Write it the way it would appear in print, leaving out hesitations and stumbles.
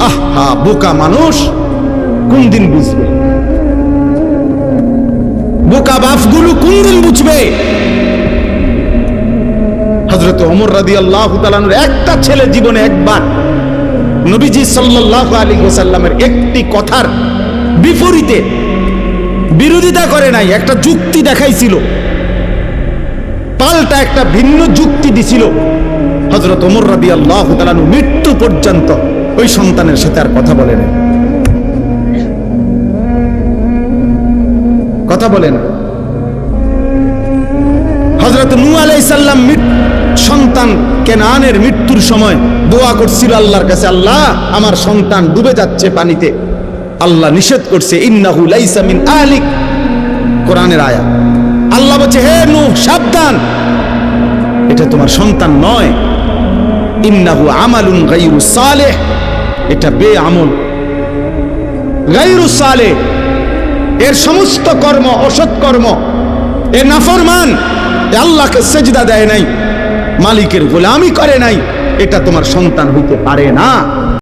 আহা, বোকা মানুষ কোন দিন বুঝবে? বোকা বাপগুলো কোন দিন বুঝবে? হযরত ওমর রাদিয়াল্লাহু তাআলা আনহুর একটা ছেলে জীবনে একবার নবীজি সাল্লাল্লাহু আলাইহি ওয়াসাল্লামের একটি কথার বিপরীতে বিরোধিতা করে নাই, একটা যুক্তি দেখাইছিল, পাল্টা একটা ভিন্ন যুক্তি দিছিল। হযরত ওমর রাদিয়াল্লাহু তাআলা আনহু মৃত্যু পর্যন্ত ওই সন্তানের সাথে আর কথা বলে না, কথা বলে না। হযরত নূহ আলাইহিস সালাম সন্তান কেনানের মৃত্যুর সময় দোয়া করছিল আল্লাহর কাছে, আল্লাহ আমার সন্তান ডুবে যাচ্ছে পানিতে। আল্লাহ নিষেধ করছে, ইন্নাহু লাইসা মিন আহলিক, কোরআনের আয়াত। আল্লাহ বলছে, হে নূহ সাবধান, এটা তোমার সন্তান নয়। ইন্নাহু আমালুন গায়রু সালেহ, এটা বেআমল, গায়রু সালেহ, এর সমস্ত কর্ম অসৎ কর্ম, এ নাফরমান, এ আল্লাহকে সেজদা দেয় নাই, মালিকের গোলামি করে নাই, এটা তোমার সন্তান হইতে পারে না।